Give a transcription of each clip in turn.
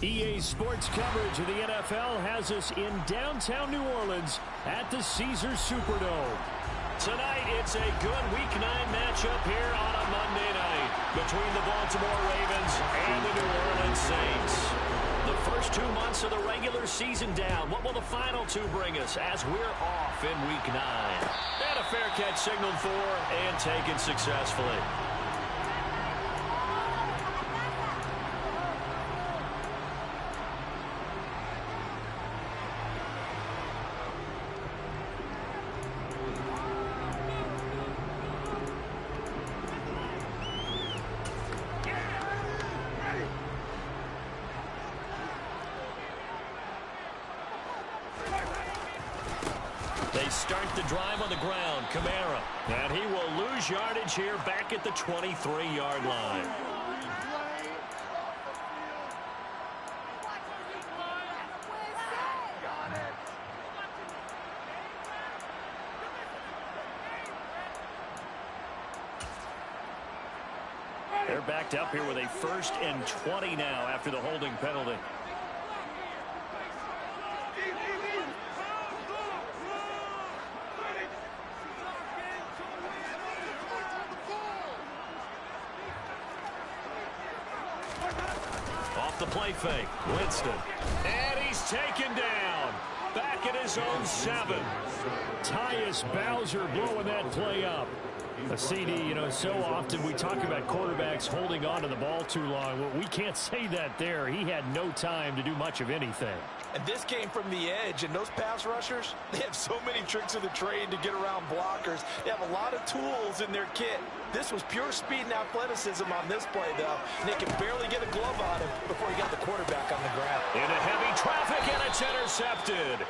EA Sports coverage of the NFL has us in downtown New Orleans at the Caesars Superdome. Tonight, it's a good Week 9 matchup here on a Monday night between the Baltimore Ravens and the New Orleans Saints. The first 2 months of the regular season down. What will the final two bring us as we're off in Week 9? And a fair catch signaled for and taken successfully. They start the drive on the ground. Kamara. And he will lose yardage here back at the 23-yard line. They're backed up here with a 1st and 20 now after the holding penalty. Off the play fake, Winston. And he's taken down. Back at his own 7. Tyus Bowser blowing that play up. A CD, so often we talk about quarterbacks holding on to the ball too long. Well, we can't say that there. He had no time to do much of anything. And this came from the edge, and those pass rushers, they have so many tricks of the trade to get around blockers. They have a lot of tools in their kit. This was pure speed and athleticism on this play, though. And they could barely get a glove on him before he got the quarterback on the ground. Into heavy traffic, and it's intercepted.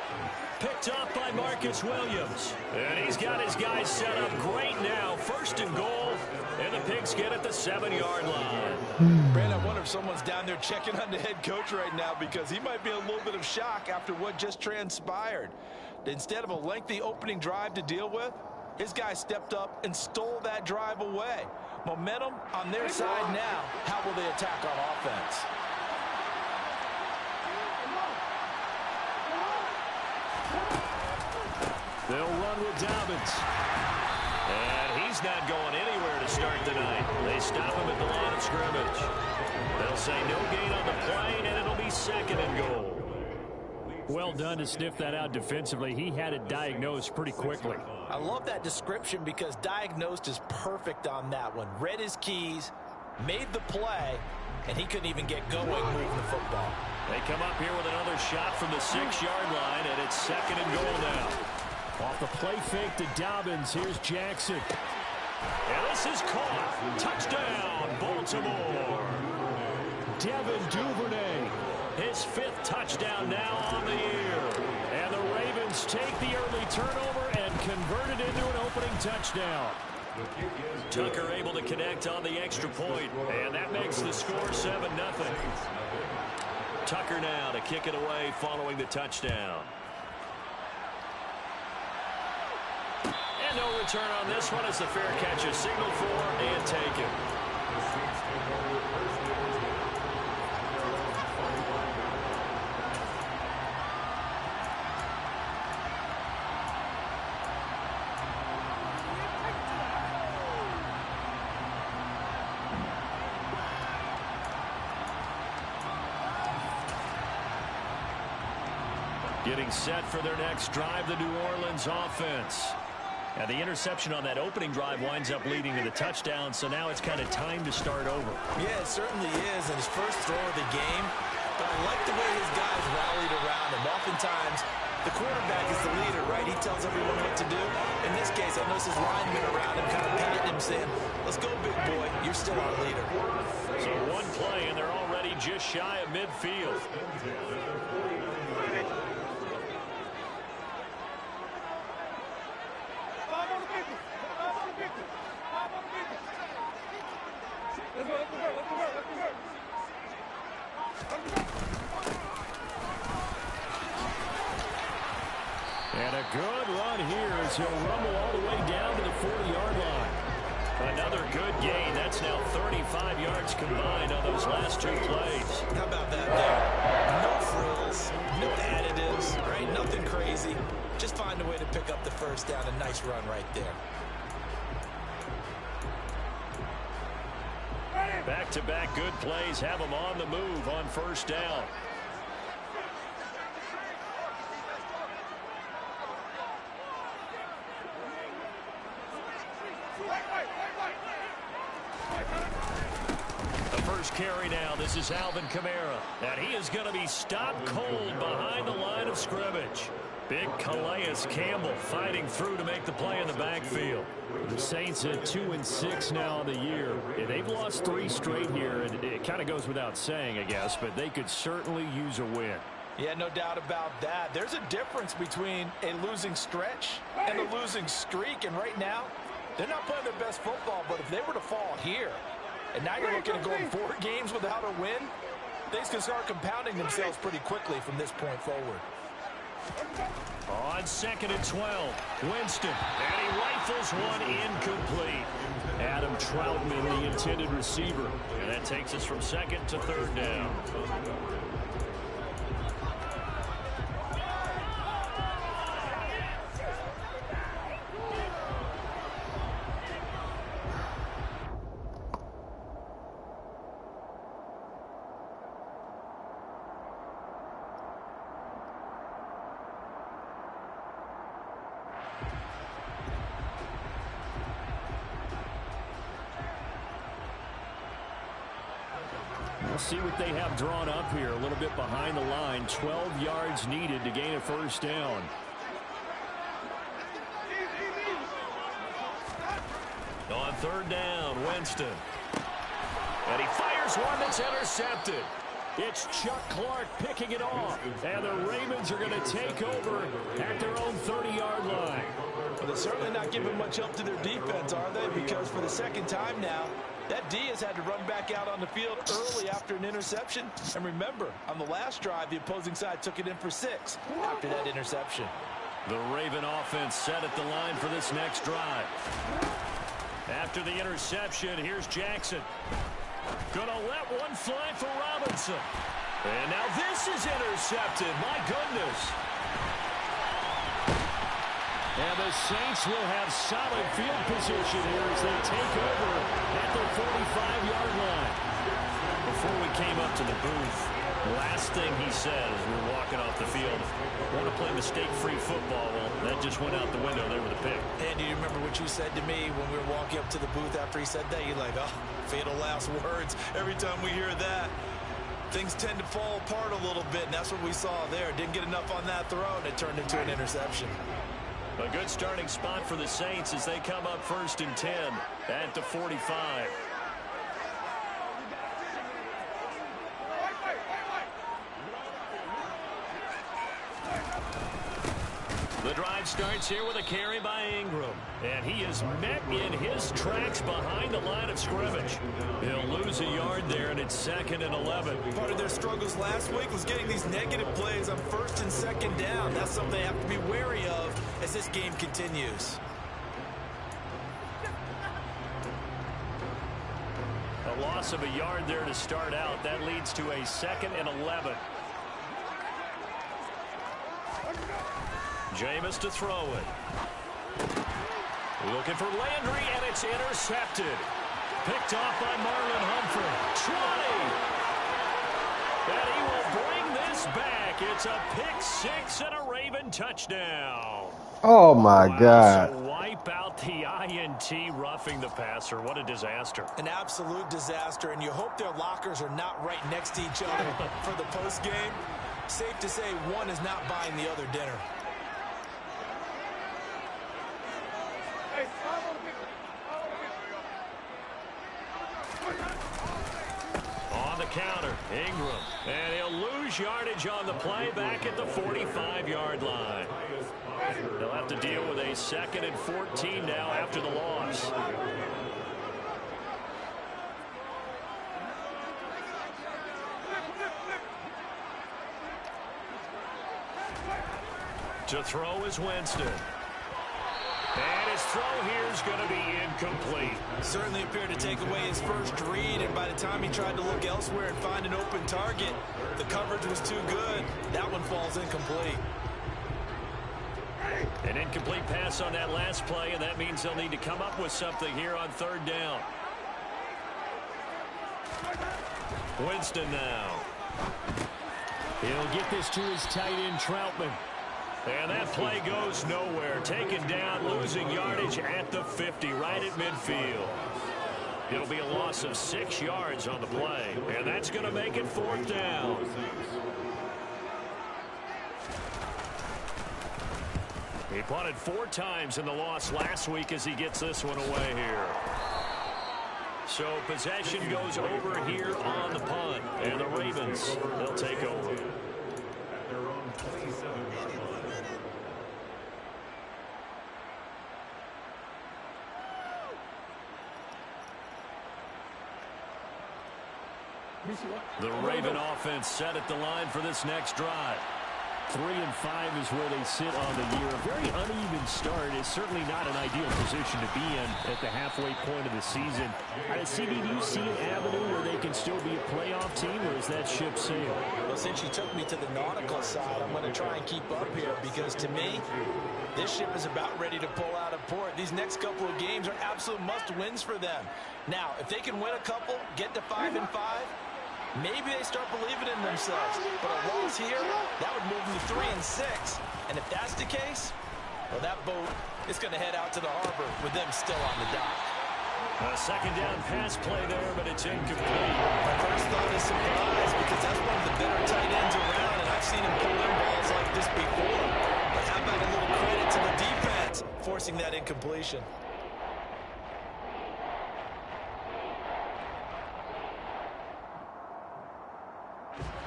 Picked up by Marcus Williams. And he's got his guys set up great now. 1st and goal, and the Pigs get at the 7-yard line. Brandon, I wonder if someone's down there checking on the head coach right now because he might be in a little bit of shock after what just transpired. Instead of a lengthy opening drive to deal with, his guys stepped up and stole that drive away. Momentum on their side now. How will they attack on offense? They'll run with Dobbins. And he's not going anywhere to start the night. They stop him at the line of scrimmage. They'll say no gain on the play, and it'll be 2nd and goal. Well done to sniff that out defensively. He had it diagnosed pretty quickly. I love that description because diagnosed is perfect on that one. Read his keys, made the play, and he couldn't even get going moving the football. They come up here with another shot from the 6-yard line, and it's 2nd and goal now. Off the play fake to Dobbins, here's Jackson. And this is caught. Touchdown, Baltimore. Devin Duvernay, his 5th touchdown now on the year. And the Ravens take the early turnover and convert it into an opening touchdown. Tucker able to connect on the extra point, and that makes the score 7-0. Tucker now to kick it away following the touchdown. And no return on this one as the fair catch is signaled for and taken. Getting set for their next drive, the New Orleans offense. And the interception on that opening drive winds up leading to the touchdown, so now it's kind of time to start over. Yeah, it certainly is, and his first throw of the game. But I like the way his guys rallied around him. Oftentimes, the quarterback is the leader, right? He tells everyone what to do. In this case, I notice his linemen around him kind of patting him, saying, let's go, big boy. You're still our leader. So one play, and they're already just shy of midfield. And a good run here as he'll rumble all the way down to the 40-yard line. Another good gain. That's now 35 yards combined on those last two plays. How about that there? No frills, no additives, right? Nothing crazy. Just find a way to pick up the first down. A nice run right there. Back-to-back good plays have them on the move on first down. The first carry now. This is Alvin Kamara. And he is going to be stopped cold behind the line of scrimmage. Big Calais Campbell fighting through to make the play in the backfield. The Saints at 2-6 now on the year. They've lost 3 straight here, and it kind of goes without saying, I guess, but they could certainly use a win. Yeah, no doubt about that. There's a difference between a losing stretch and a losing streak, and right now, they're not playing their best football, but if they were to fall here, and now you're looking at going 4 games without a win, things can start compounding themselves pretty quickly from this point forward. On 2nd and 12, Winston, and he rifles one incomplete. Adam Troutman, the intended receiver, and that takes us from 2nd to 3rd down. We'll see what they have drawn up here. A little bit behind the line. 12 yards needed to gain a first down. On 3rd down, Winston. And he fires one that's intercepted. It's Chuck Clark picking it off. And the Ravens are going to take over at their own 30-yard line. Well, they're certainly not giving much help to their defense, are they? Because for the second time now, that D has had to run back out on the field early after an interception. And remember, on the last drive, the opposing side took it in for 6 after that interception. The Raven offense set at the line for this next drive. After the interception, here's Jackson. Gonna let one fly for Robinson. And now this is intercepted. My goodness. And the Saints will have solid field position here as they take over at the 45-yard line. Before we came up to the booth, last thing he said as we were walking off the field, want to play mistake-free football. Well, that just went out the window there with a pick. And do you remember what you said to me when we were walking up to the booth after he said that? You're like, oh, fatal last words. Every time we hear that, things tend to fall apart a little bit, and that's what we saw there. Didn't get enough on that throw, and it turned into an interception. A good starting spot for the Saints as they come up 1st and 10 at the 45. The drive starts here with a carry by Ingram. And he is met in his tracks behind the line of scrimmage. He'll lose a yard there, and it's 2nd and 11. Part of their struggles last week was getting these negative plays on 1st and 2nd down. That's something they have to be wary of as this game continues. A loss of a yard there to start out. That leads to a 2nd and 11. Jameis to throw it. Looking for Landry, and it's intercepted. Picked off by Marlon Humphrey. 20. And he will bring this back. It's a pick 6 and a Raven touchdown. Oh, my God. So wipe out the INT, roughing the passer. What a disaster. An absolute disaster, and you hope their lockers are not right next to each other for the postgame. Safe to say one is not buying the other dinner. On the counter, Ingram. And he'll lose yardage on the play back at the 45-yard line. They'll have to deal with a 2nd and 14 now after the loss. To throw is Winston. And his throw here is going to be incomplete. Certainly appeared to take away his first read, and by the time he tried to look elsewhere and find an open target, the coverage was too good. That one falls incomplete. An incomplete pass on that last play, and that means they'll need to come up with something here on third down. Winston now. He'll get this to his tight end, Troutman. And that play goes nowhere. Taken down, losing yardage at the 50, right at midfield. It'll be a loss of 6 yards on the play, and that's going to make it fourth down. He punted 4 times in the loss last week as he gets this one away here. So possession goes over here on the punt, and the Ravens, they'll take over. The Raven offense set at the line for this next drive. 3-5 is where they sit on the year. A very uneven start is certainly not an ideal position to be in at the halfway point of the season. CD, do you see an avenue where they can still be a playoff team, or is that ship sailed? Well, since you took me to the nautical side, I'm going to try and keep up here, because to me, this ship is about ready to pull out of port. These next couple of games are absolute must-wins for them. Now, if they can win a couple, get to 5-5, maybe they start believing in themselves. But a loss here, that would move them to 3-6. And if that's the case, well, that boat is going to head out to the harbor with them still on the dock. A second down pass play there, but it's incomplete. My first thought is surprise, because that's one of the better tight ends around, and I've seen him pull in balls like this before. But how about a little credit to the defense forcing that incompletion?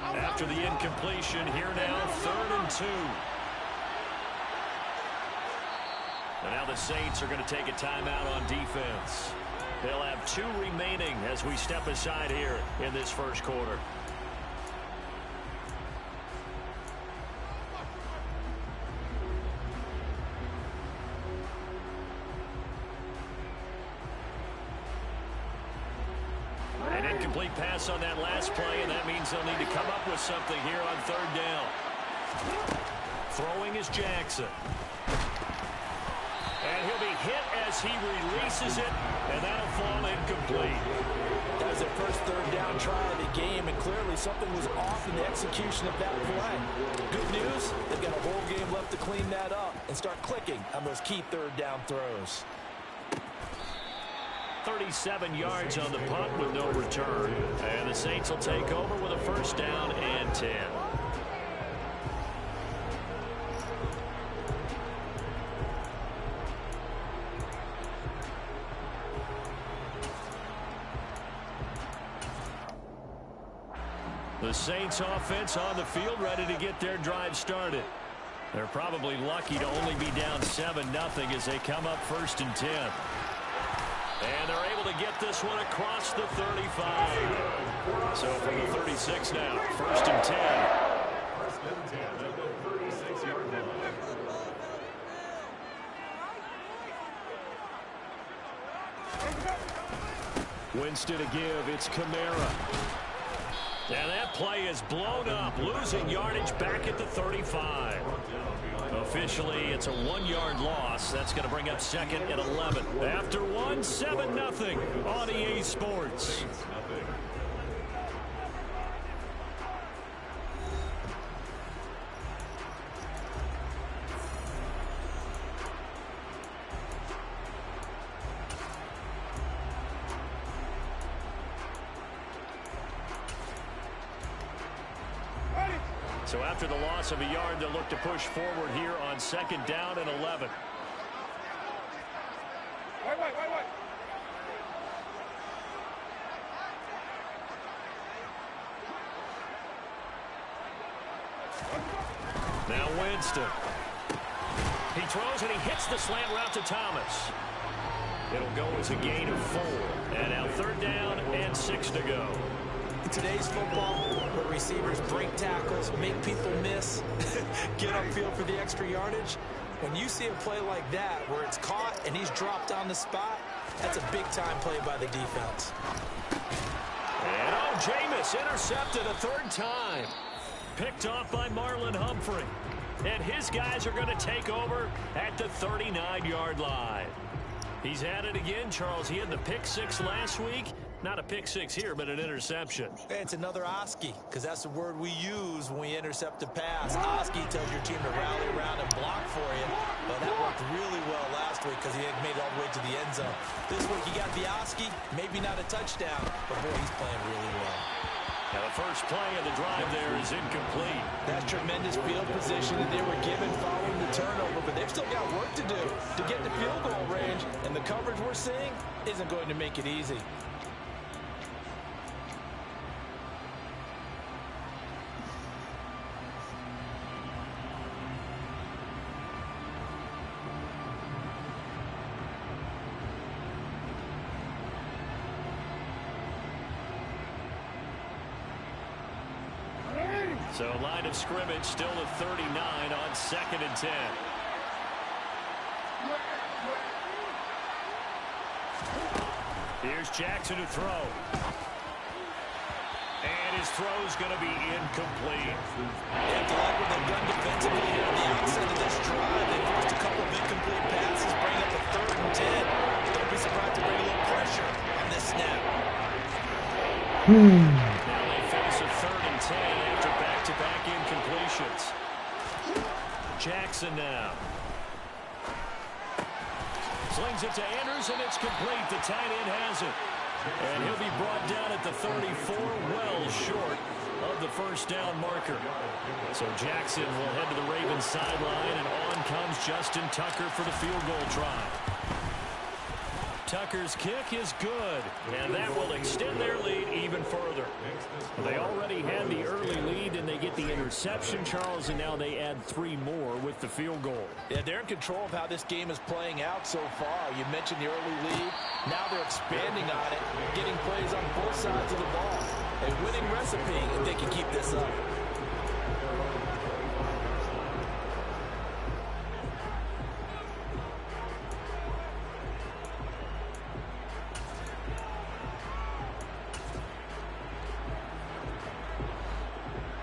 After the incompletion, here now, 3rd and 2. And now the Saints are going to take a timeout on defense. They'll have 2 remaining as we step aside here in this first quarter. An incomplete pass on that last play, and that means they'll need to come up with something here on 3rd down. Throwing is Jackson. And he'll be hit as he releases it, and that'll fall incomplete. That was their first 3rd down try of the game, and clearly something was off in the execution of that play. Good news, they've got a whole game left to clean that up and start clicking on those key 3rd down throws. 37 yards on the punt with no return. And the Saints will take over with a first down and 10. The Saints offense on the field ready to get their drive started. They're probably lucky to only be down 7-0 as they come up 1st and 10. And they're able to get this one across the 35. So from the 36 now, 1st and 10. Winston to give. It's Kamara. And that play is blown up, losing yardage back at the 35. Officially, it's a 1-yard loss. That's going to bring up 2nd and 11. After 7-0 on EA Sports. So after the loss of a yard, they'll look to push forward here on 2nd down and 11. Wait. Now Winston. He throws and he hits the slant route to Thomas. It'll go as a gain of 4. And now 3rd down and 6 to go. In today's football, where receivers break tackles, make people miss, get upfield for the extra yardage, When you see a play like that where it's caught and he's dropped on the spot, that's a big-time play by the defense. And Jameis intercepted a third time. Picked off by Marlon Humphrey. And his guys are going to take over at the 39-yard line. He's at it again, Charles. He had the pick six last week. Not a pick six here, but an interception. It's another Oski, because that's the word we use when we intercept a pass. Oski tells your team to rally around and block for you. But that worked really well last week because he had made it all the way to the end zone. This week he got the Oski, maybe not a touchdown, but boy, he's playing really well. Now the first play of the drive there is incomplete. That's tremendous field position that they were given following the turnover, but they've still got work to do to get to field goal range, and the coverage we're seeing isn't going to make it easy. So line of scrimmage still at 39 on 2nd and 10. Here's Jackson to throw. And his throw's going to be incomplete. You have to like what they've done defensively here at the outset of this drive. They forced a couple of incomplete passes, bring up a 3rd and 10. Don't be surprised to bring a little pressure on this snap. Now they face a 3rd and 10 after back-to-back incompletions. Jackson now. Slings it to Andrews, and it's complete. The tight end has it. And he'll be brought down at the 34, well short of the first down marker. So Jackson will head to the Ravens sideline, and on comes Justin Tucker for the field goal try. Tucker's kick is good, and that will extend their lead even further. They already had the early lead, and they get the interception, Charles, and now they add 3 more with the field goal. Yeah, they're in control of how this game is playing out so far. You mentioned the early lead. Now they're expanding on it, getting plays on both sides of the ball. A winning recipe if they can keep this up.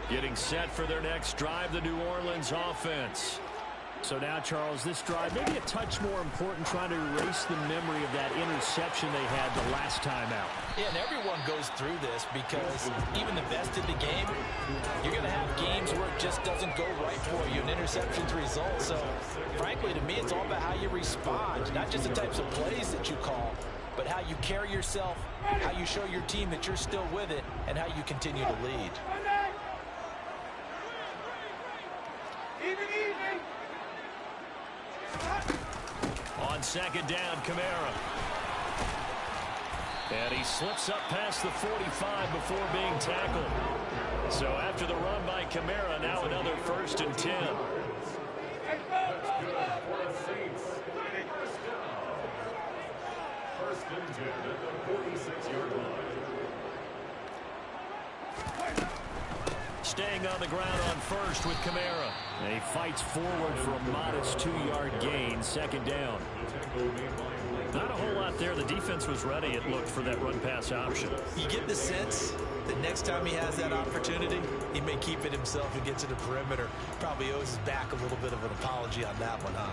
Getting set for their next drive, the New Orleans offense. So now, Charles, this drive maybe a touch more important, trying to erase the memory of that interception they had the last time out. Yeah, and everyone goes through this because even the best in the game, you're going to have games where it just doesn't go right for you, and interceptions result. So, frankly, to me, it's all about how you respond, not just the types of plays that you call, but how you carry yourself, how you show your team that you're still with it, and how you continue to lead. On 2nd down, Kamara. And he slips up past the 45 before being tackled. So after the run by Kamara, now another 1st and 10. Staying on the ground on 1st with Kamara. And he fights forward for a modest 2-yard gain, 2nd down. Not a whole lot there. The defense was ready, it looked, for that run-pass option. You get the sense that next time he has that opportunity, he may keep it himself and get to the perimeter. Probably owes his back a little bit of an apology on that one, huh?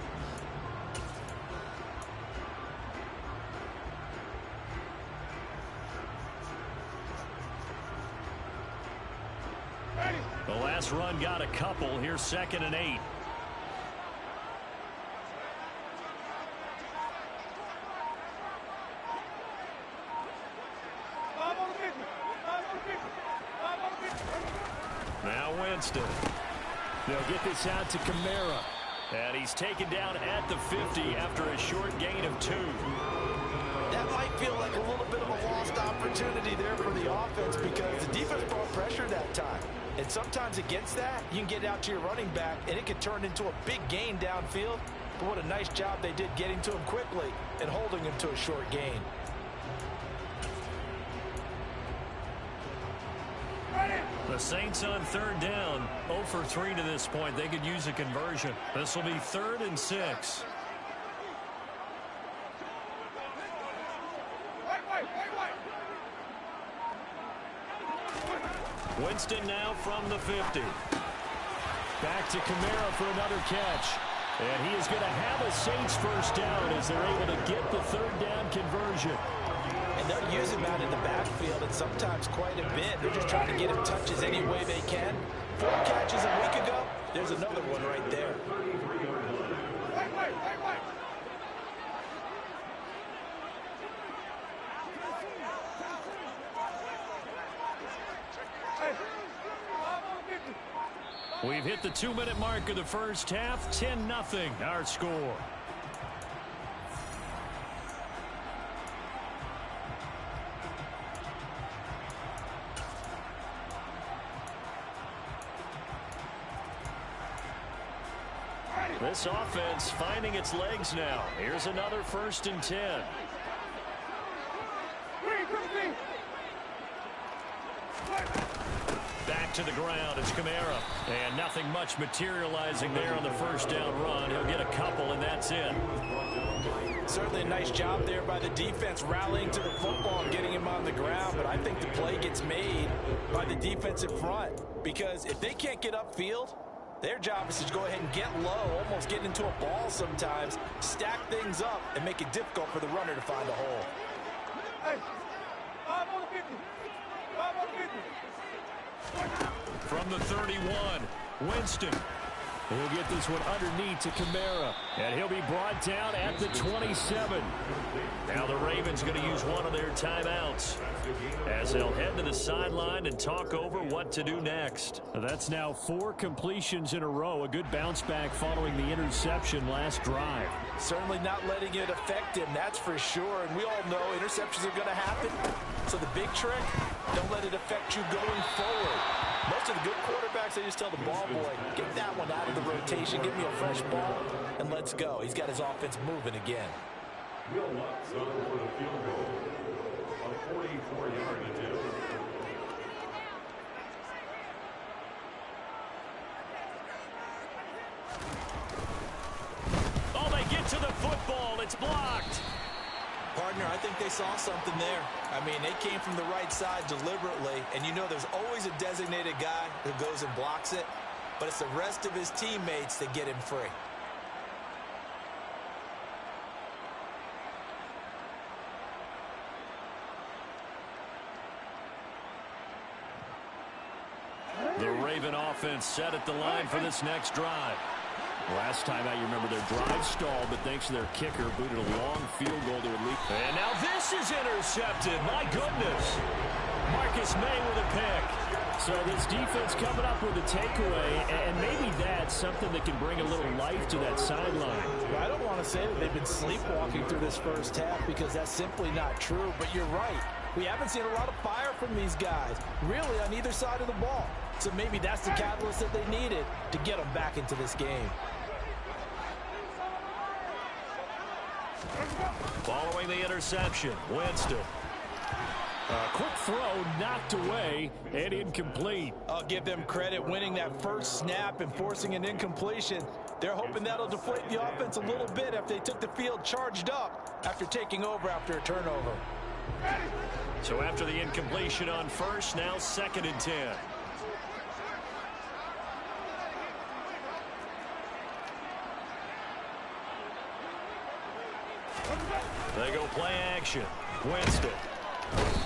The last run got a couple. Here's 2nd and 8. Now Winston. They'll get this out to Kamara. And he's taken down at the 50 after a short gain of 2. That might feel like a little bit of a lost opportunity there for the offense because the defense brought pressure that time. And sometimes against that, you can get out to your running back, and it can turn into a big gain downfield. But what a nice job they did getting to him quickly and holding him to a short gain. The Saints on third down, 0 for 3 to this point. They could use a conversion. This will be 3rd and 6. Winston now from the 50. Back to Kamara for another catch. And he is going to have a Saints first down as they're able to get the 3rd down conversion. And they'll use him out in the backfield, and sometimes quite a bit. They're just trying to get him touches any way they can. 4 catches a week ago. There's another one right there. We've hit the 2-minute mark of the first half. 10-0 our score. This offense finding its legs now. Here's another 1st and 10. Back to the ground. It's Kamara. And nothing much materializing there on the first down run. He'll get a couple, and that's it. Certainly a nice job there by the defense rallying to the football and getting him on the ground. But I think the play gets made by the defensive front. Because if they can't get upfield, their job is to go ahead and get low, almost get into a ball sometimes, stack things up, and make it difficult for the runner to find a hole. From the 31, Winston. He'll get this one underneath to Kamara. And he'll be brought down at the 27. Now the Ravens going to use one of their timeouts as they'll head to the sideline and talk over what to do next. That's now 4 completions in a row. A good bounce back following the interception last drive. Certainly not letting it affect him, that's for sure. And we all know interceptions are going to happen. So the big trick, don't let it affect you going forward. Most of the good quarterbacks, they just tell the ball boy, get that one out of the rotation, give me a fresh ball, and let's go. He's got his offense moving again. Will Lutz on for the field goal of 44-yard attempt. Oh, they get to the football. It's blocked. Partner, I think they saw something there. I mean, they came from the right side deliberately, and you know there's always a designated guy who goes and blocks it, but it's the rest of his teammates that get him free. The Raven offense set at the line for this next drive. Last time out, you remember their drive stalled, but thanks to their kicker, booted a long field goal to a lead. And now this is intercepted. My goodness. Marcus May with a pick. So this defense coming up with a takeaway, and maybe that's something that can bring a little life to that sideline. Well, I don't want to say that they've been sleepwalking through this first half because that's simply not true, but you're right. We haven't seen a lot of fire from these guys, really on either side of the ball. So maybe that's the catalyst that they needed to get them back into this game. Following the interception, Winston. A quick throw knocked away and incomplete. I'll give them credit winning that first snap and forcing an incompletion. They're hoping that'll deflate the offense a little bit after they took the field charged up after taking over after a turnover. So after the incompletion on first, now 2nd and 10. They go play action. Winston.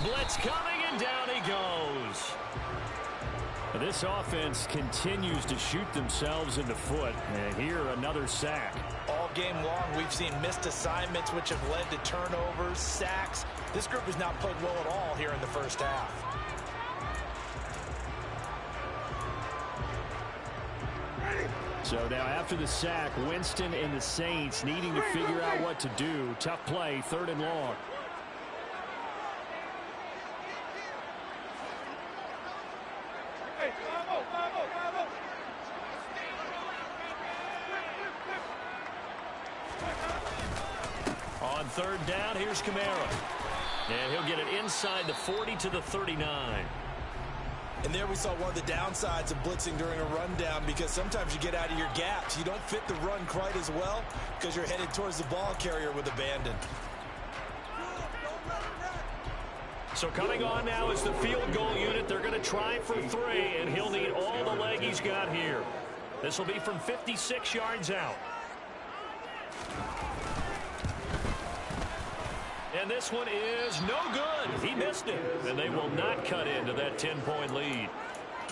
Blitz coming, and down he goes. This offense continues to shoot themselves in the foot. And here, another sack. All game long, we've seen missed assignments, which have led to turnovers, sacks. This group has not played well at all here in the first half. So now after the sack, Winston and the Saints needing to figure out what to do. Tough play, 3rd and long. On 3rd down, here's Kamara. And he'll get it inside the 40 to the 39. And there we saw one of the downsides of blitzing during a rundown, because sometimes you get out of your gaps. You don't fit the run quite as well because you're headed towards the ball carrier with abandon. So coming on now is the field goal unit. They're going to try for 3, and he'll need all the leg he's got here. This will be from 56 yards out. And this one is no good. He missed it, and they will not cut into that 10-point lead.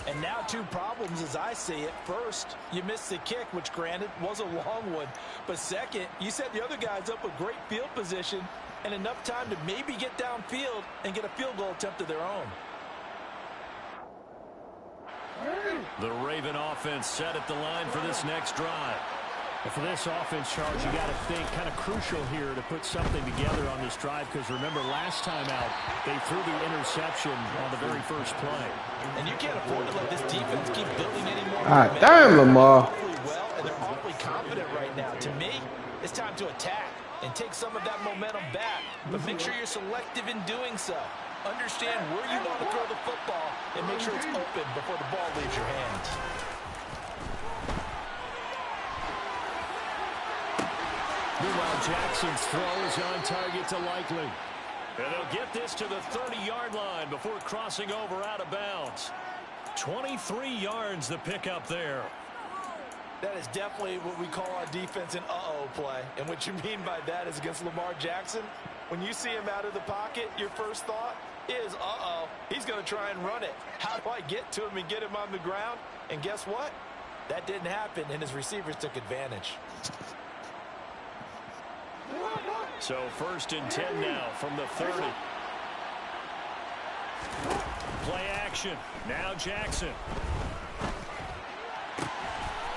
And now 2 problems as I see it. First, you missed the kick, which granted was a long one. But second, you set the other guys up with great field position and enough time to maybe get downfield and get a field goal attempt of their own. The Raven offense set at the line for this next drive. And for this offense, Charles, you got to think kind of crucial here to put something together on this drive, because remember last time out they threw the interception on the very first play. And you can't afford to let this defense keep building anymore. Ah, damn, Lamar. Well, and they're awfully confident right now. To me, it's time to attack and take some of that momentum back. But make sure you're selective in doing so. Understand where you want to throw the football and make sure it's open before the ball leaves your hands. Meanwhile, Jackson's throw is on target to Likely. And they'll get this to the 30-yard line before crossing over out of bounds. 23 yards the pickup there. That is definitely what we call our defense an uh-oh play. And what you mean by that is against Lamar Jackson, when you see him out of the pocket, your first thought is, uh-oh, he's going to try and run it. How do I get to him and get him on the ground? And guess what? That didn't happen, and his receivers took advantage. So 1st and 10 now from the 30. Play action. Now Jackson.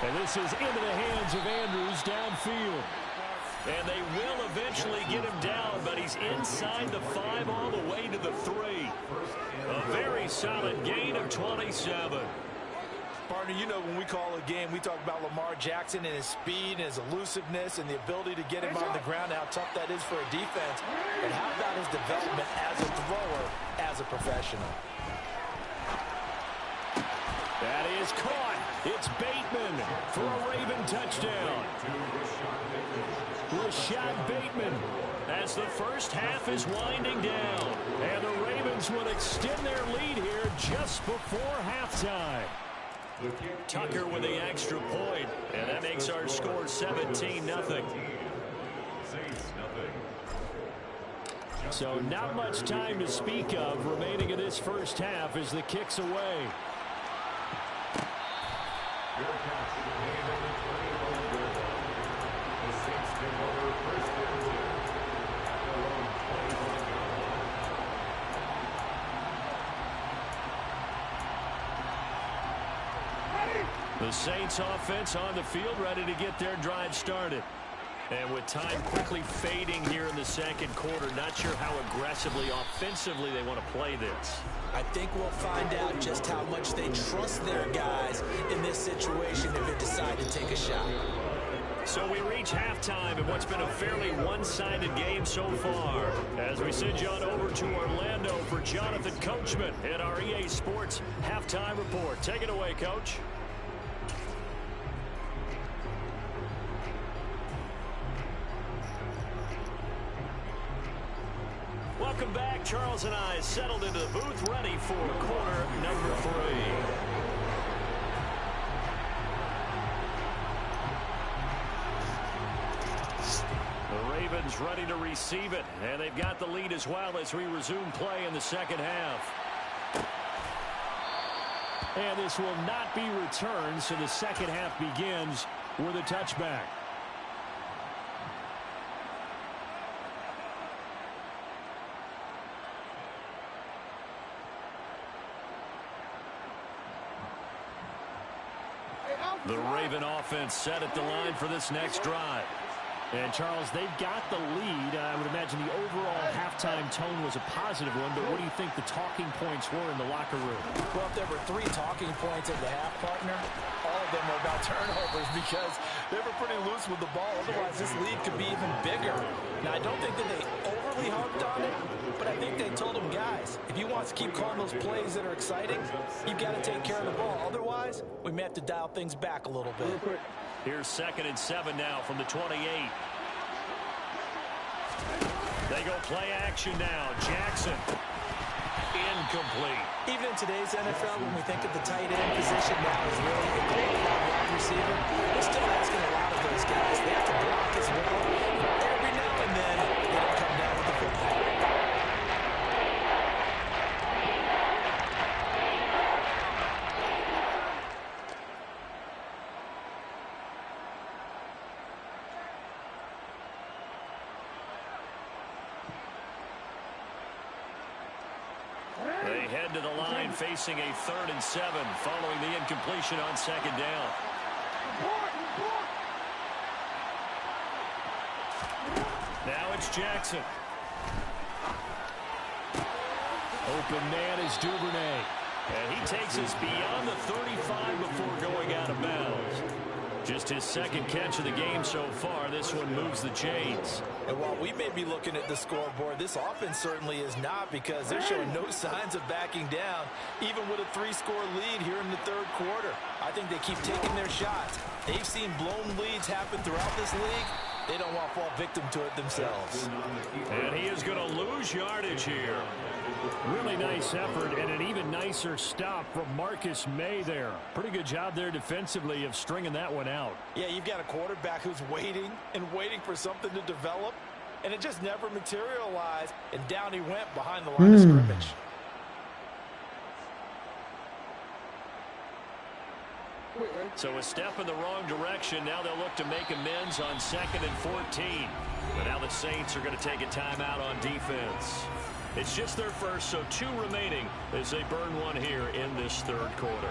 And this is into the hands of Andrews downfield. And they will eventually get him down, but he's inside the 5 all the way to the 3. A very solid gain of 27. Partner, you know when we call a game, we talk about Lamar Jackson and his speed and his elusiveness and the ability to get him on the ground, how tough that is for a defense. But how about his development as a thrower, as a professional? That is caught. It's Bateman for a Raven touchdown. Rashad Bateman as the first half is winding down. And the Ravens will extend their lead here just before halftime. Tucker with the extra point, and that makes our score 17-0. So not much time to speak of remaining in this first half as the kick's away. The Saints offense on the field ready to get their drive started. And with time quickly fading here in the second quarter, not sure how aggressively, offensively they want to play this. I think we'll find out just how much they trust their guys in this situation if they decide to take a shot. So we reach halftime in what's been a fairly one-sided game so far. As we send you on over to Orlando for Jonathan Coachman at our EA Sports Halftime Report. Take it away, Coach. Welcome back. Charles and I settled into the booth, ready for quarter number 3. The Ravens ready to receive it, and they've got the lead as well as we resume play in the second half. And this will not be returned, so the second half begins with a touchback. The Raven offense set at the line for this next drive. And, Charles, they've got the lead. I would imagine the overall halftime tone was a positive one, but what do you think the talking points were in the locker room? Well, if there were 3 talking points at the half, partner, all of them were about turnovers because they were pretty loose with the ball. Otherwise, this lead could be even bigger. Now, I don't think that they overly harped on it, but I think they told them, guys, If he wants to keep calling those plays that are exciting, you've got to take care of the ball. Otherwise, we may have to dial things back a little bit. Here's 2nd and 7 now from the 28. They go play action now. Jackson. Incomplete. Even in today's NFL, when we think of the tight end position now as really a great wide receiver, we're still asking a lot of those guys. They have to block as well. Every now and then, they don't come down with the football. They head to the line facing a 3rd and 7 following the incompletion on 2nd down. Now it's Jackson. Open man is Duvernay. And he takes us beyond the 35 before going out of bounds. Just his 2nd catch of the game so far. This one moves the chains. And while we may be looking at the scoreboard, this offense certainly is not, because they're showing no signs of backing down, even with a 3-score lead here in the 3rd quarter. I think they keep taking their shots. They've seen blown leads happen throughout this league. They don't want to fall victim to it themselves. And he is going to lose yardage here. Really nice effort and an even nicer stop from Marcus May there. Pretty good job there defensively of stringing that one out. Yeah, you've got a quarterback who's waiting and waiting for something to develop, and it just never materialized, and down he went behind the line of scrimmage. So a step in the wrong direction. Now they'll look to make amends on 2nd and 14. But now the Saints are going to take a timeout on defense. It's just their first, so 2 remaining as they burn one here in this 3rd quarter.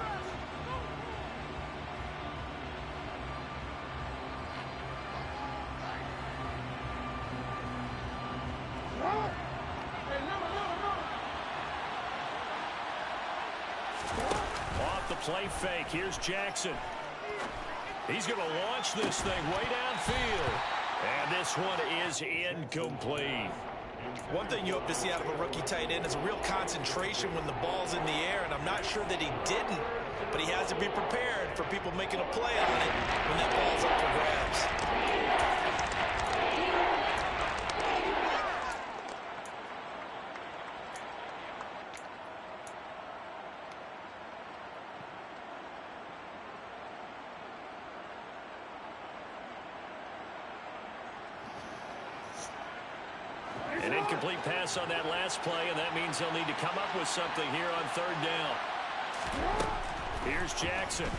Off the play fake, here's Jackson. He's going to launch this thing way downfield. And this one is incomplete. One thing you hope to see out of a rookie tight end is a real concentration when the ball's in the air, and I'm not sure that he didn't, but he has to be prepared for people making a play on it when that ball's up for grabs. An incomplete pass on that last play, and that means they'll need to come up with something here on 3rd down. Here's Jackson.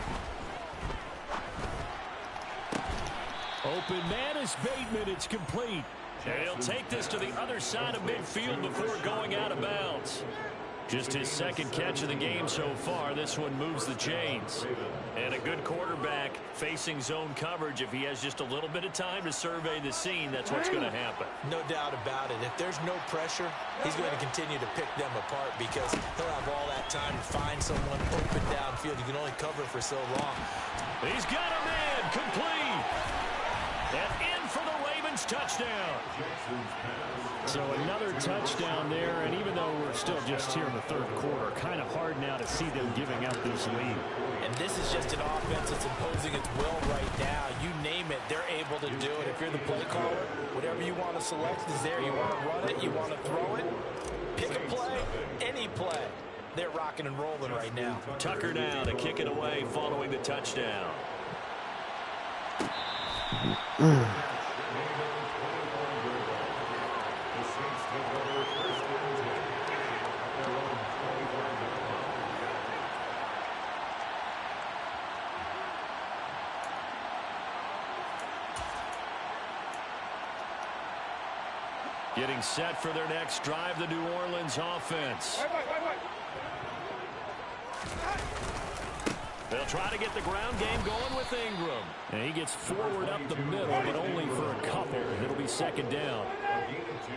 Open man is Bateman. It's complete. And he'll take this to the other side of midfield before going out of bounds. Just his 2nd catch of the game so far. This one moves the chains. And a good quarterback facing zone coverage. If he has just a little bit of time to survey the scene, that's what's going to happen. No doubt about it. If there's no pressure, he's going to continue to pick them apart, because he'll have all that time to find someone open downfield. You can only cover for so long. He's got a man complete. And in for the Ravens touchdown. So another touchdown there, and even though we're still just here in the 3rd quarter, kind of hard now to see them giving up this lead. And this is just an offense that's imposing its will right now. You name it, they're able to do it. If you're the play caller, whatever you want to select is there. You want to run it, you want to throw it, pick a play, any play. They're rocking and rolling right now. Tucker now to kick it away following the touchdown. Getting set for their next drive, the New Orleans offense. They'll try to get the ground game going with Ingram. And he gets forward up the middle, but only for a couple. It'll be 2nd down. Gain of 2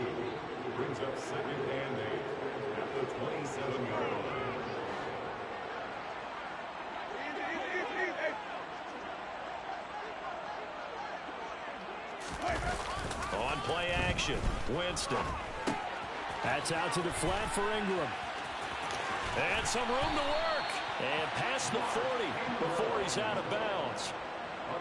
brings up 2nd and 8 at the 27-yard line. On play action, Winston. That's out to the flat for Ingram. And some room to work. And past the 40 before he's out of bounds.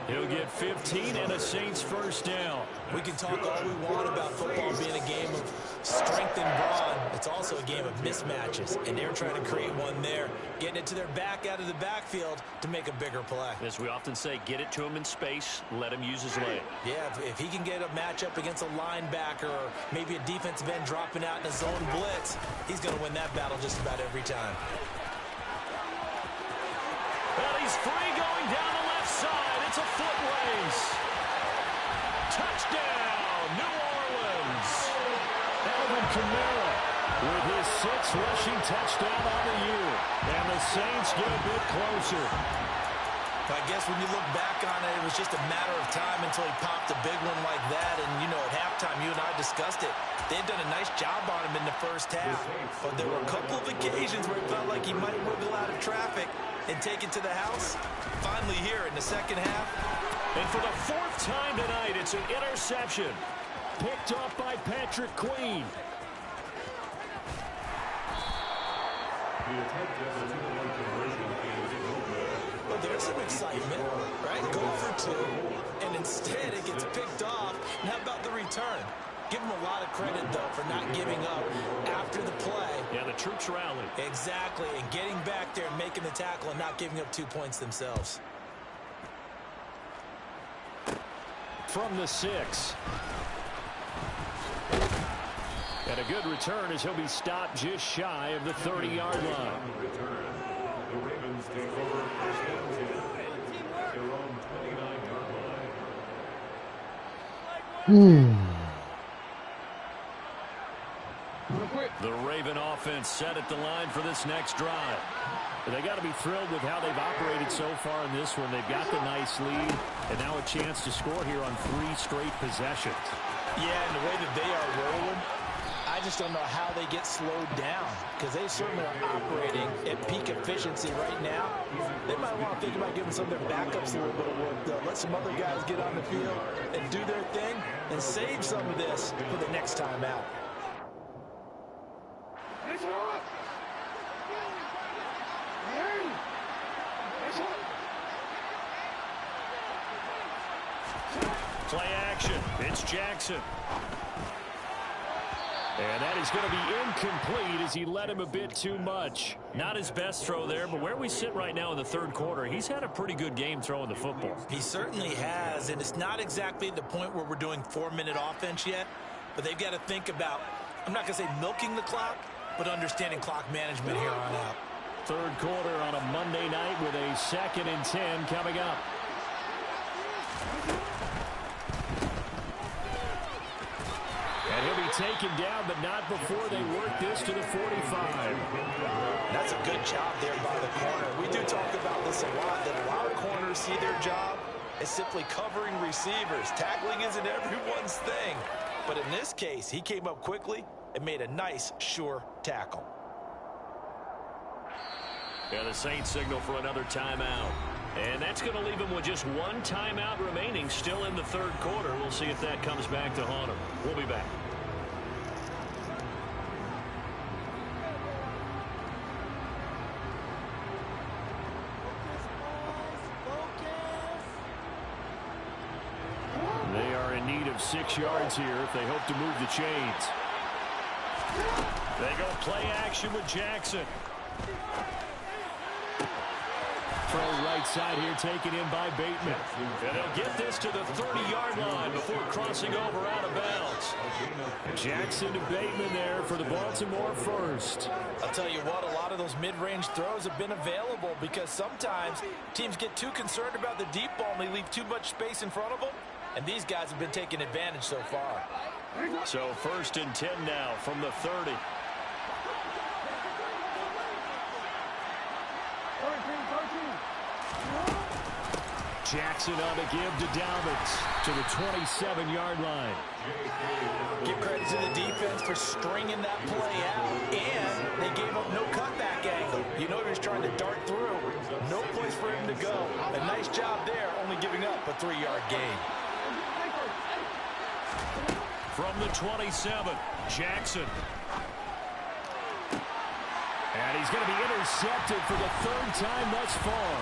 He'll get 15 and a Saints first down. We can talk all we want about football being a game of strength and brawn. It's also a game of mismatches, and they're trying to create one there, getting it to their back out of the backfield to make a bigger play. As we often say, get it to him in space, let him use his leg. Yeah, if he can get a matchup against a linebacker or maybe a defensive end dropping out in a zone blitz, he's going to win that battle just about every time. Well, he's free going down the left side. It's a foot race. Touchdown, New Orleans. Alvin Kamara with his 6th rushing touchdown on the year. And the Saints get a bit closer. I guess when you look back on it, it was just a matter of time until he popped a big one like that. And, you know, at halftime, you and I discussed it. They had done a nice job on him in the first half. But there were a couple of occasions where it felt like he might wiggle out of traffic and take it to the house. Finally here in the second half. And for the 4th time tonight, it's an interception. Picked off by Patrick Queen. The attempt at the 2-point conversion is good. Well, there's some excitement, right? Go for 2, and instead it gets picked off. And how about the return? Give him a lot of credit, though, for not giving up after the play. Yeah, the troops rallied. Exactly, and getting back there and making the tackle and not giving up 2 points themselves. From the 6. And a good return as he'll be stopped just shy of the 30-yard line. Return. The Ravens take over first and 10 at their own 29-yard line. The Raven offense set at the line for this next drive. They got to be thrilled with how they've operated so far in this one. They've got the nice lead, and now a chance to score here on 3 straight possessions. Yeah, and the way that they are rolling, I just don't know how they get slowed down, because they certainly are operating at peak efficiency right now. They might want to think about giving some of their backups a little bit of work, though. Let some other guys get on the field and do their thing and save some of this for the next time out. Play action. It's Jackson. And that is going to be incomplete as he led him a bit too much. Not his best throw there, but where we sit right now in the 3rd quarter, he's had a pretty good game throwing the football. He certainly has, and it's not exactly the point where we're doing 4-minute offense yet, but they've got to think about, I'm not going to say milking the clock, but understanding clock management here on out. 3rd quarter on a Monday night with a 2nd and 10 coming up. And he'll be taken down, but not before they work this to the 45. That's a good job there by the corner. We do talk about this a lot, that a lot of corners see their job as simply covering receivers. Tackling isn't everyone's thing. But in this case, he came up quickly and made a nice, sure tackle. Yeah, the Saints signal for another timeout. And that's going to leave him with just 1 timeout remaining still in the 3rd quarter. We'll see if that comes back to haunt him. We'll be back. They are in need of 6 yards here if they hope to move the chains. They go play action with Jackson. Throw right side here taken in by Bateman. And they'll get this to the 30-yard line before crossing over out of bounds. Jackson to Bateman there for the Baltimore first. I'll tell you what, a lot of those mid-range throws have been available because sometimes teams get too concerned about the deep ball and they leave too much space in front of them. And these guys have been taking advantage so far. So 1st and 10 now from the 30. Jackson on the give to Dobbins to the 27-yard line. Give credit to the defense for stringing that play out, and they gave up no cutback angle. You know he was trying to dart through. No place for him to go. A nice job there, only giving up a 3-yard gain. From the 27, Jackson. And he's going to be intercepted for the third time thus far.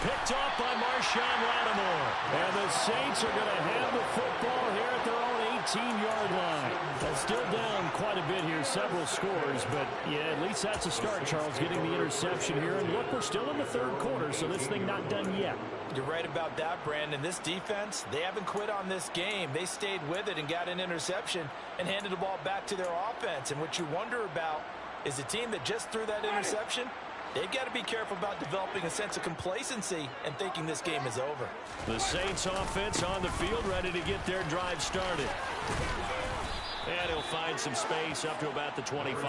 Picked off by Marshawn Lattimore. And the Saints are going to have the football here at their own 18-yard line. That's still down quite a bit here, several scores. But, yeah, at least that's a start, Charles, getting the interception here. And, look, we're still in the third quarter, so this thing not done yet. You're right about that, Brandon. This defense, they haven't quit on this game. They stayed with it and got an interception and handed the ball back to their offense. And what you wonder about is the team that just threw that interception, they've got to be careful about developing a sense of complacency and thinking this game is over. The Saints offense on the field, ready to get their drive started. And he'll find some space up to about the 25.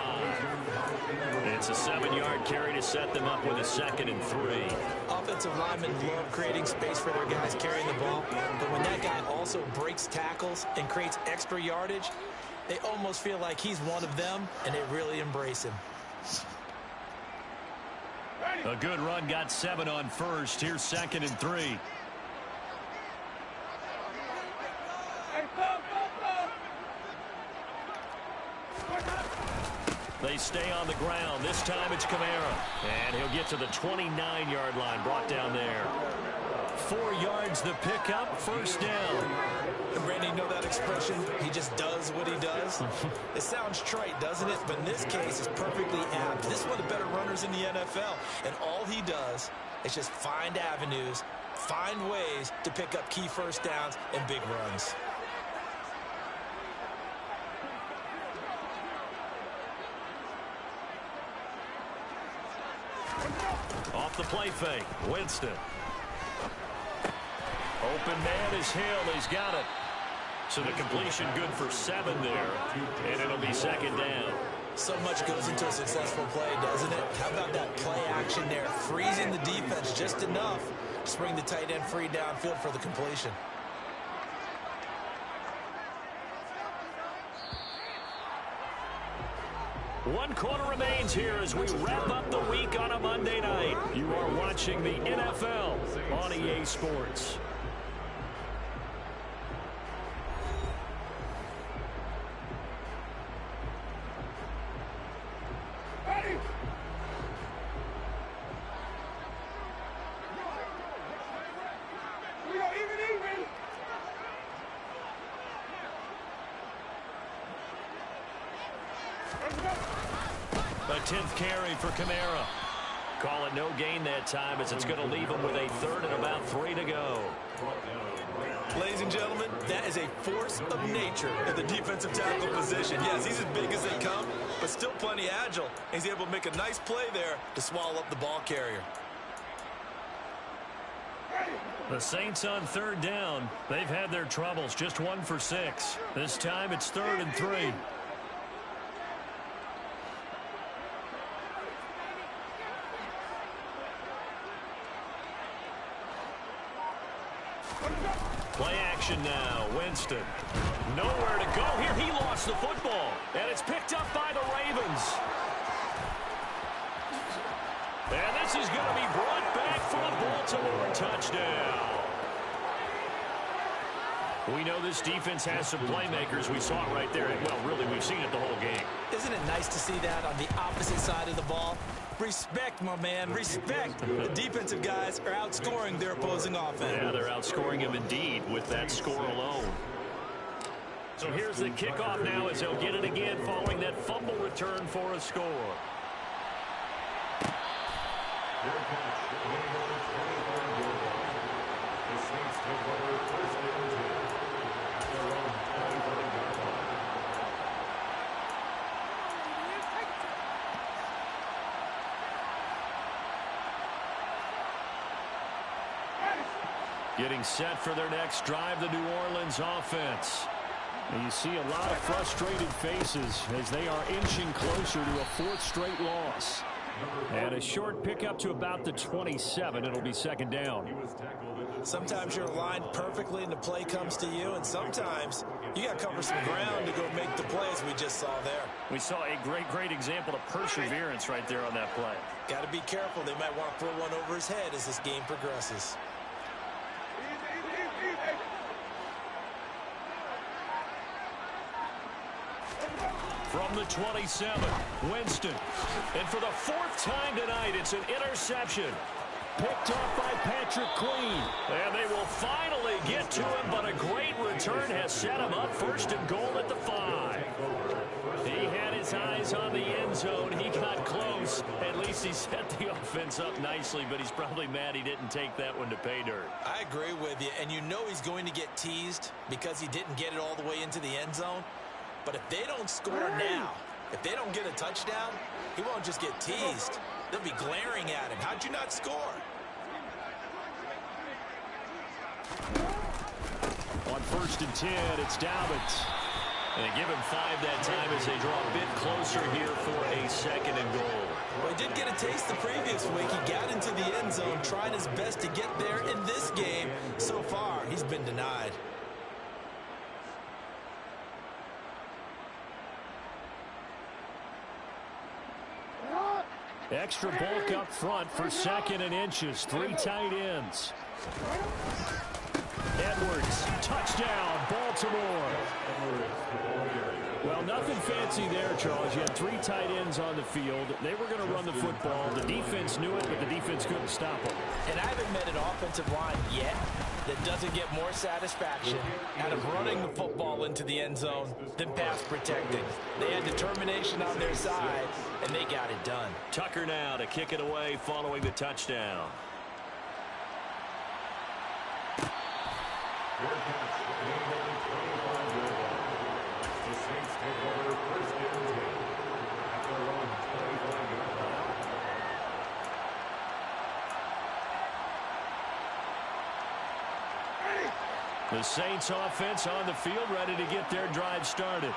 It's a 7-yard carry to set them up with a 2nd and 3. Offensive linemen love creating space for their guys carrying the ball, but when that guy also breaks tackles and creates extra yardage, they almost feel like he's one of them, and they really embrace him. A good run, got 7 on first. Here's 2nd and 3. They stay on the ground. This time it's Kamara. And he'll get to the 29-yard line, brought down there. 4 yards the pickup, first down. And Randy, you know that expression, he just does what he does? It sounds trite, doesn't it? But in this case, it's perfectly apt. This is one of the better runners in the NFL. And all he does is just find avenues, find ways to pick up key first downs and big runs. Off the play fake, Winston. Open man is Hill. He's got it. So the completion good for 7 there. And it'll be 2nd down. So much goes into a successful play, doesn't it? How about that play action there? Freezing the defense just enough to bring the tight end free downfield for the completion. One quarter remains here as we wrap up the week on a Monday night. You are watching the NFL on EA Sports. A 10th carry for Kamara. Call it no gain that time as it's going to leave him with a 3rd and about 3 to go. Ladies and gentlemen, that is a force of nature at the defensive tackle position. Yes, he's as big as they come, but still plenty agile. He's able to make a nice play there to swallow up the ball carrier. The Saints on 3rd down. They've had their troubles, just 1 for 6. This time it's 3rd and 3. Play action now. Winston. Nowhere to go here. He lost the football. And it's picked up by the Ravens. And this is going to be brought back for a Baltimore touchdown. We know this defense has some playmakers. We saw it right there. Well, really, we've seen it the whole game. Isn't it nice to see that on the opposite side of the ball? Respect, my man, respect. The defensive guys are outscoring their opposing offense. Yeah, they're outscoring him indeed with that score alone. So here's the kickoff now as they'll get it again following that fumble return for a score. Their catch, winning over 24 goal. The Saints take over 1st and 10 at their own 25-yard line. Getting set for their next drive, the New Orleans offense. And you see a lot of frustrated faces as they are inching closer to a 4th straight loss. And a short pickup to about the 27. It'll be 2nd down. Sometimes you're aligned perfectly and the play comes to you, and sometimes you got to cover some ground to go make the plays we just saw there. We saw a great example of perseverance right there on that play. Got to be careful. They might want to throw one over his head as this game progresses. From the 27, Winston. And for the fourth time tonight, it's an interception. Picked off by Patrick Queen. And they will finally get to him, but a great return has set him up first and goal at the 5. He had his eyes on the end zone. He got close. At least he set the offense up nicely, but he's probably mad he didn't take that one to pay dirt. I agree with you, and you know he's going to get teased because he didn't get it all the way into the end zone. But if they don't score now, if they don't get a touchdown, he won't just get teased. They'll be glaring at him. How'd you not score? On 1st and 10, it's Dobbins. And they give him 5 that time as they draw a bit closer here for a 2nd and goal. Well, he did get a taste the previous week. He got into the end zone, trying his best to get there in this game. So far, he's been denied. Extra bulk up front for 2nd and inches. 3 tight ends. Edwards, touchdown, Baltimore. Well, nothing fancy there, Charles. You had 3 tight ends on the field. They were going to run the football. The defense knew it, but the defense couldn't stop them. And I haven't met an offensive line yet that doesn't get more satisfaction out of running the football into the end zone than pass protecting. They had determination on their side, and they got it done. Tucker now to kick it away following the touchdown. The Saints take over 1st and 10 at their own 25-yard line. The Saints offense on the field, ready to get their drive started.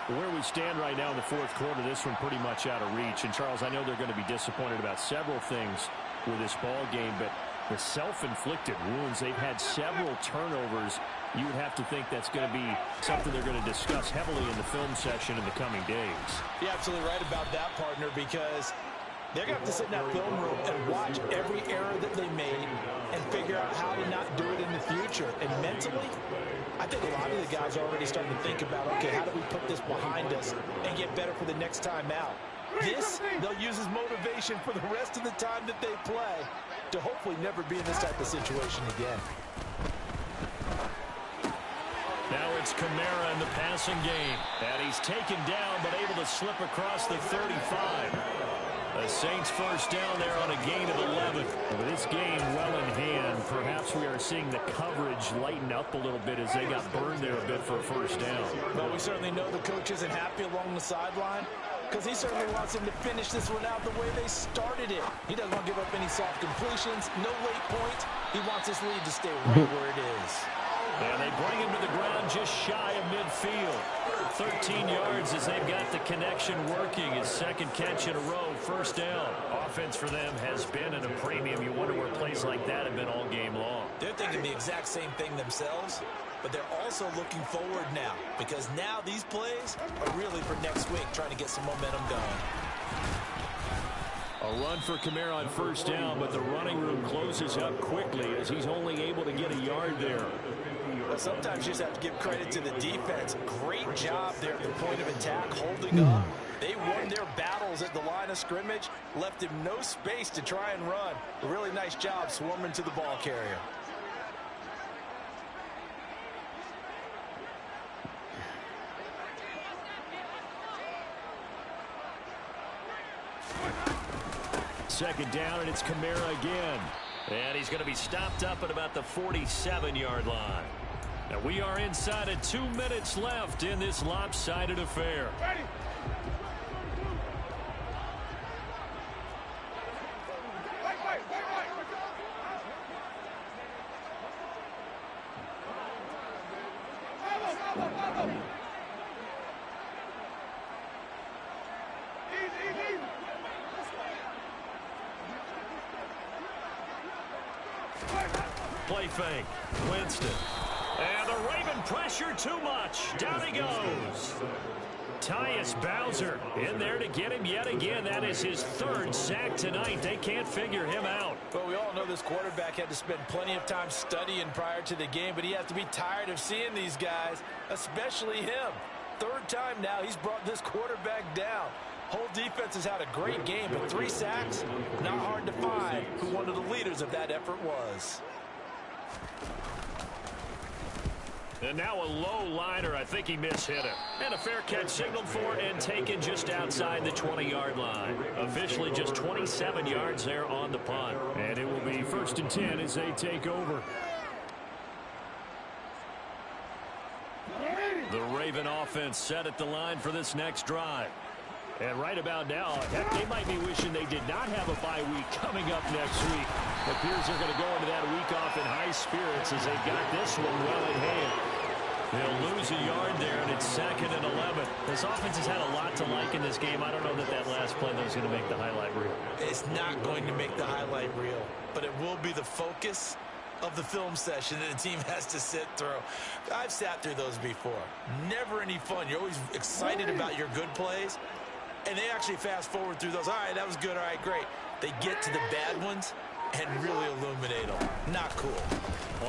Where we stand right now in the 4th quarter, this one pretty much out of reach. And, Charles, I know they're going to be disappointed about several things with this ball game, but the self-inflicted wounds, they've had several turnovers. You would have to think that's going to be something they're going to discuss heavily in the film session in the coming days. You're absolutely right about that, partner, because they're going to have to sit in that film room and watch every error that they made and figure out how to not do it in the future. And mentally, I think a lot of the guys are already starting to think about, okay, how do we put this behind us and get better for the next time out? This, they'll use as motivation for the rest of the time that they play to hopefully never be in this type of situation again. Now it's Kamara in the passing game. And he's taken down, but able to slip across the 35. The Saints first down there on a gain of 11. With this game well in hand, perhaps we are seeing the coverage lighten up a little bit as they got burned there a bit for a first down. Well, we certainly know the coach isn't happy along the sideline because he certainly wants them to finish this one out the way they started it. He doesn't want to give up any soft completions, no late point. He wants this lead to stay right where it is. And they bring him to the ground just shy of midfield. 13 yards as they've got the connection working. His 2nd catch in a row, first down. Offense for them has been at a premium. You wonder where plays like that have been all game long. They're thinking the exact same thing themselves, but they're also looking forward now because now these plays are really for next week, trying to get some momentum going. A run for Kamara on first down, but the running room closes up quickly as he's only able to get a yard there. Well, sometimes you just have to give credit to the defense. Great job there at the point of attack, holding up. They won their battles at the line of scrimmage, left him no space to try and run. A really nice job swarming to the ball carrier. Second down, and it's Kamara again. And he's going to be stopped up at about the 47-yard line. Now we are inside of 2 minutes left in this lopsided affair. Ready. Play fake. Winston. And the Raven pressure too much. Down he goes. Tyus Bowser in there to get him yet again. That is his 3rd sack tonight. They can't figure him out. Well, we all know this quarterback had to spend plenty of time studying prior to the game, but he has to be tired of seeing these guys, especially him. third time now he's brought this quarterback down. Whole defense has had a great game, but 3 sacks, not hard to find who one of the leaders of that effort was. And now a low liner. I think he mishit it. And a fair catch signaled for and taken just outside the 20-yard line. Officially just 27 yards there on the punt. And it will be 1st and 10 as they take over. The Raven offense set at the line for this next drive. And right about now, they might be wishing they did not have a bye week coming up next week. It appears they're going to go into that week off in high spirits as they got this one well in hand. They'll lose a yard there, and it's 2nd and 11. This offense has had a lot to like in this game. I don't know that that last play, though, is going to make the highlight reel. It's not going to make the highlight reel, but it will be the focus of the film session that the team has to sit through. I've sat through those before. Never any fun. You're always excited about your good plays, and they actually fast forward through those. All right, that was good. All right, great. They get to the bad ones and really illuminate them. Not cool.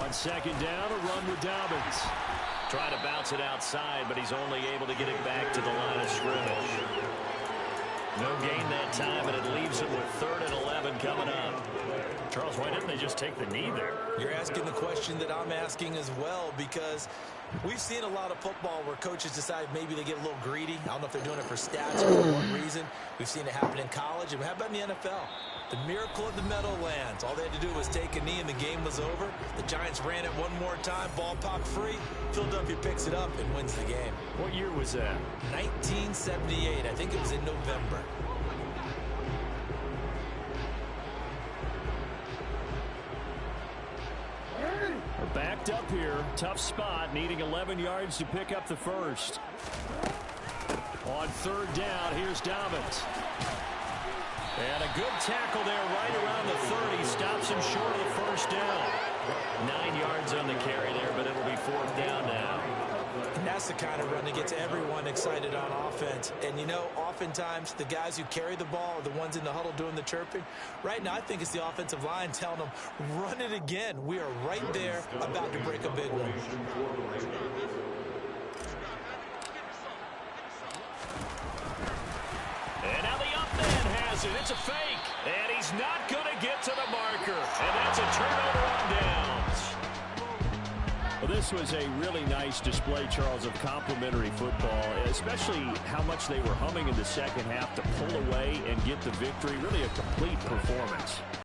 On 2nd down, a run with Dobbins. Trying to bounce it outside, but he's only able to get it back to the line of scrimmage. No gain that time, and it leaves it with 3rd and 11 coming up. Charles, why didn't they just take the knee there? You're asking the question that I'm asking as well, because we've seen a lot of football where coaches decide maybe they get a little greedy. I don't know if they're doing it for stats or for one reason. We've seen it happen in college. And how about in the NFL? The miracle of the Meadowlands. All they had to do was take a knee and the game was over. The Giants ran it one more time. Ball popped free. Philadelphia picks it up and wins the game. What year was that? 1978. I think it was in November. Backed up here. Tough spot. Needing 11 yards to pick up the first. On 3rd down, here's Dobbins. And a good tackle there right around the 30. Stops him short of the first down. 9 yards on the carry there, but it'll be 4th down now. And that's the kind of run that gets everyone excited on offense. And, you know, oftentimes the guys who carry the ball are the ones in the huddle doing the chirping. Right now, I think it's the offensive line telling them, run it again. We are right there about to break a big one. And now the up man has it. It's a fake. And he's not going to get to the marker. And that's a turnover on downs. Well, this was a really nice display, Charles, of complimentary football, especially how much they were humming in the second half to pull away and get the victory. Really a complete performance.